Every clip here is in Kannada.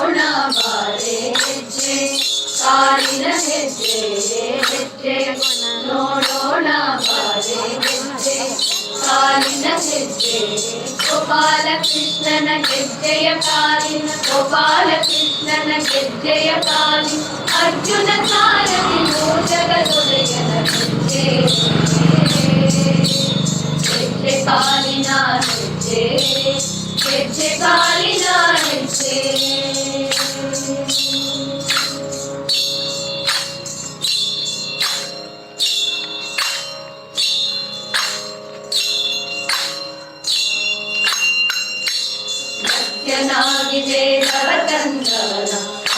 ನೋಡೋಣ ಬಾರೆ ಹೆಜ್ಜೆ ಕಾಲಿನ ಹೆಜ್ಜೆ ಹೆಜ್ಜೆ ನೋಡೋಣ ಬಾರೆ ಹೆಜ್ಜೆ ಕಾಲಿನ ಹೆಜ್ಜೆ ಗೋಪಾಲ ಕೃಷ್ಣನ ಗೆಜ್ಜೆಯ ಕಾಲಿನ ಗೋಪಾಲ ಕೃಷ್ಣನ ಗೆಜ್ಜೆಯ ಕಾಲಿನ ಅರ್ಜುನ ಸಾರಥಿ ಜಗದೊಡೆಯನ ಹೆಜ್ಜೆ ಹೆಜ್ಜೆ ಕಾಲಿನ ಹೆಜ್ಜೆ ಹೆಜ್ಜೆ ಕಾಲಿನ ಹೆಜ್ಜೆ ಸತ್ಯನಾಗಿ ವೇದವ ತಂದವನ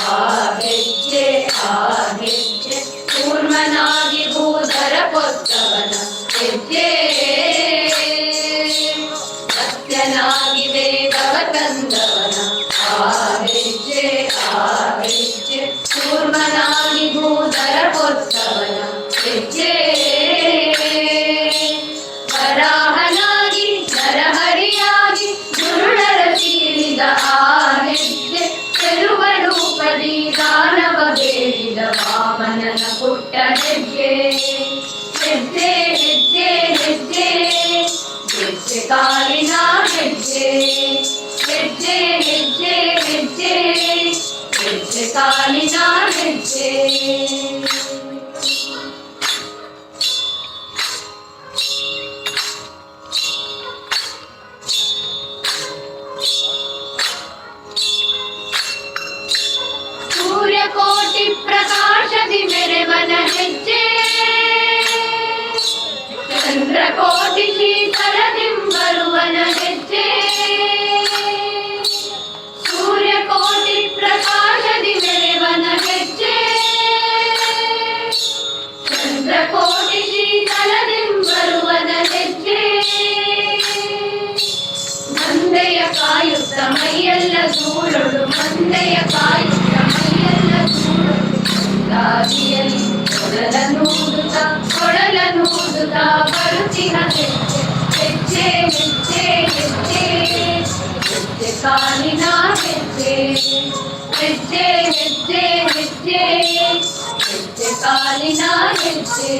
ಆ ಹೆಜ್ಜೆ ಕೂರ್ಮನಾಗಿ ಭೂಧರ ಕೊತ್ತವನ ಹೆಜ್ಜೆ ಸತ್ಯನಾಗಿ ವೇದವ ತಂದವನ ಆ ಹೆಜ್ಜೆ ಕೂರ್ಮನಾಗಿ ಭೂಧರ ಕೊತ್ತವನ ಹೆಜ್ಜೆ ವರಾಹನಾಗಿ ನರಹರಿಯಾಗಿ ಗುರುಳರ ತೀರಿದ ಆ ಹೆಜ್ಜೆ ಚೆಲುವ ರೂಪದಿ ದಾನವ ಬೇಡಿದ ವಾಮನನ ಪುಟ್ಟ ಹೆಜ್ಜೆ ಹೆಜ್ಜೆ ಹೆಜ್ಜೆ ಹೆಜ್ಜೆ ಹೆಜ್ಜೆ ಕಾಲಿನ ಹೆಜ್ಜೆ ಹೆಜ್ಜೆ ಹೆಜ್ಜೆ ಹೆಜ್ಜೆ ಹೆಜ್ಜೆ ಕಾಲಿನ ಹೆಜ್ಜೆ ಕೋಟಿ ಪ್ರಕಾಶದಿ ಮೆರೆವನ ಹೆಜ್ಜೆ ಚಂದ್ರಕೋಟಿ ಶೀತಲದಿಂಬರುವನ ಹೆಜ್ಜೆ ಸೂರ್ಯಕೋಟಿ ಪ್ರಕಾಶದಿ ಮೆರೆವನ ಹೆಜ್ಜೆ ಚಂದ್ರಕೋಟಿ ಶೀತಲದಿಂಬರುವನ ಹೆಜ್ಜೆ ಮಂದೆಯ ಕಾಯುತ್ತ ಮೈಯೆಲ್ಲ ಧೂಳೊಳು ಮಂದೆಯ ಕಾಯುತ್ತ ದಾರಿಯಲ್ಲಿ ಕೊಳಲ ನೂದುತ್ತ ಬರುತ್ತಿನ ಹೆಜ್ಜೆ ಹೆಜ್ಜೆ ಹೆಜ್ಜೆ ಹೆಜ್ಜೆ ಕಾಲಿನ ಹೆಜ್ಜೆ ಹೆಜ್ಜೆ ಹೆಜ್ಜೆ ಹೆಜ್ಜೆ ಹೆಜ್ಜೆ ಕಾಲಿನ ಹೆಜ್ಜೆ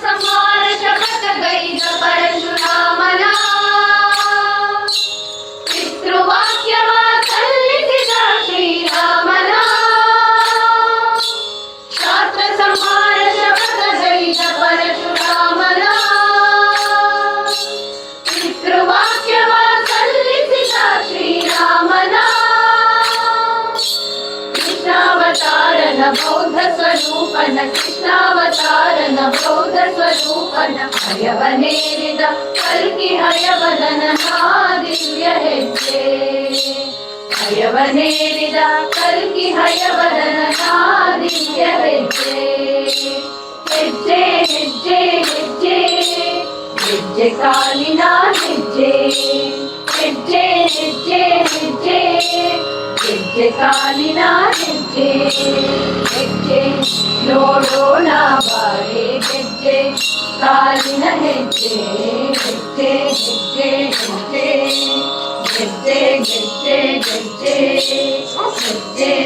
ಸಂಹಾರ ಶಪಥ ಗೈದ ಪರಶುರಾಮನ ಪಿತೃವಾಕ್ಯವ ಸಲ್ಲಿಸಿದ ಶ್ರೀರಾಮನ ಶಾಸ್ತ್ರ ಸಂಹಾರ ಶಪಥ ಗೈದ ಪರಶುರಾಮನ ಪಿತೃವಾಕ್ಯವ ಸಲ್ಲಿಸಿದ ಶ್ರೀರಾಮನ ಕೃಷ್ಣಾವತಾರನ ಬೌದ್ಧ ಸ್ವರೂಪನ ಕೃಷ್ಣಾವತಾರನ ಬೌದ್ಧ ಸ್ವರೂಪನ ಹಯವನೇರಿದ ಕಲ್ಕಿ ಹಯವದನ ದಿವ್ಯ ಹೆಜ್ಜೆ ಹಯವನೇರಿದ ಕಲ್ಕಿ ಹಯವದನ ದಿವ್ಯ ಹೆಜ್ಜೆ ಹೆಜ್ಜೆ ಹೆಜ್ಜೆ ಹೆಜ್ಜೆ ಹೆಜ್ಜೆ ಕಾಲಿನ ಹೆಜ್ಜೆ ಹೆಜ್ಜೆ ಹೆಜ್ಜೆ ಹೆಜ್ಜೆ ಹೆಜ್ಜೆ ಕಾಲಿನ ಹೆಜ್ಜೆ ಹೆಜ್ಜೆ ನೋಡೋಣ ಬಾರೆ ಹೆಜ್ಜೆ ಕಾಲಿನ ಹೆಜ್ಜೆ ಹೆಜ್ಜೆ ಹೆಜ್ಜೆ ಹೆಜ್ಜೆ ಹೆಜ್ಜೆ ಹೆಜ್ಜೆ ಹೆಜ್ಜೆ ಹೆಜ್ಜೆ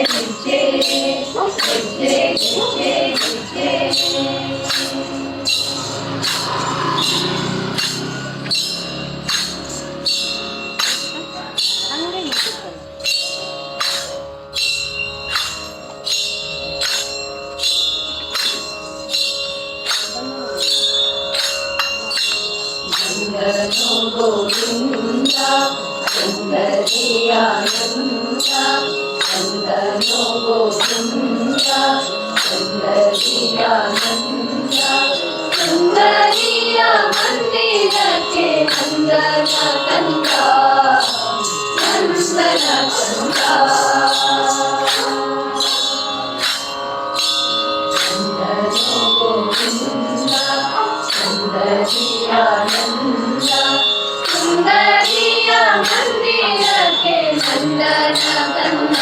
ಹೆಜ್ಜೆ ಹೆಜ್ಜೆ ಹೆಜ್ಜೆ ಹೆಜ್ಜೆ ಹೆಜ್ಜೆ ಗೋವಿಂದ ಸುಂದರಿಯಾನಂದ ಚಂದನೋ ಗೋವಿಂದ ಸುಂದರಿಯಾನಂದ ಸುಂದರಿಯ ಮಂದಿರಕ್ಕೆ ನಂದನ ಕಂದ ನಂದನ ಕಂದ ಚಂದನೋ ಗೋವಿಂದ ಸುಂದರಿಯಾನಂದ ಸುಂದರಿಯ ಮಂದಿರಕ್ಕೆ ನಂದನ ಕಂದ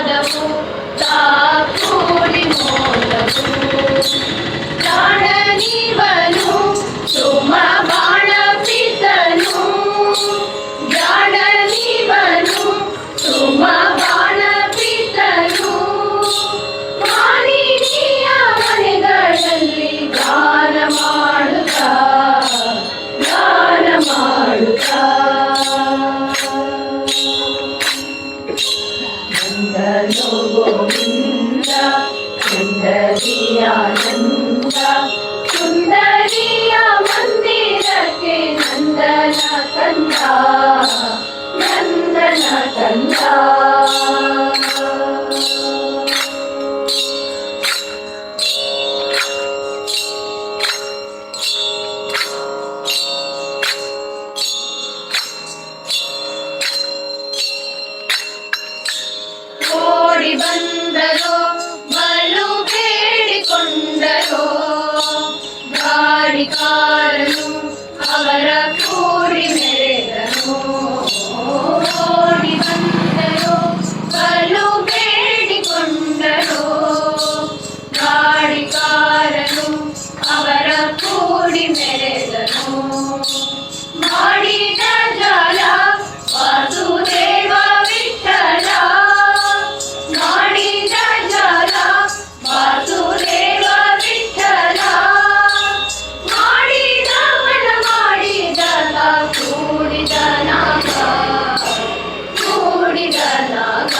ಪಾದವು ತಾಕೂಡಿ ಮೋದವು ಜಾಣನಿವನು ಸುಮ ಬಾಣ ಪಿತನು ಜಾಣನಿವನು ಸುಮ ಬಾಣ ಪಿತನು ಮಾಲಿನಿಯ ಮನೆಗಳಲ್ಲಿ ಗಾನ ಮಾಡುತ್ತಾ ಗಾನ ಮಾಡುತ್ತಾ ನಂದನೋ ಗೋವಿಂದ ಸುಂದರಿಯಾನಂದ ಸುಂದರಿಯ ಮಂದಿರಕ್ಕೆ ನಂದನ ಕಂದ ನಂದನ ಕಂದ ಓಡಿ ಬಂದರೋ ಬಲು ಬೇಡಿಕೊಂಡರೋ ಗಾಡಿಕಾರನು ಅವರ ಕೂಡಿ ಮೆರೆದನು ಓಡಿ ಬಂದರೋ ಬಲು ಬೇಡಿಕೊಂಡರೋ ಗಾಡಿಕಾರನು ಅವರ ಕೂಡಿ ಮೆರೆದನು ಮಾಡಿದ ಜಾಲ ವಾಸುದೇವ ವಿಠಲ ಮಾಡಿದ ಜಾಲ ವಾಸುದೇವ ವಿಠಲ ಮಾಡಿದವನ ಮಾಡಿದನ ಕೂಡಿದ ನಾಗ ಕೂಡಿದ ನಾಗ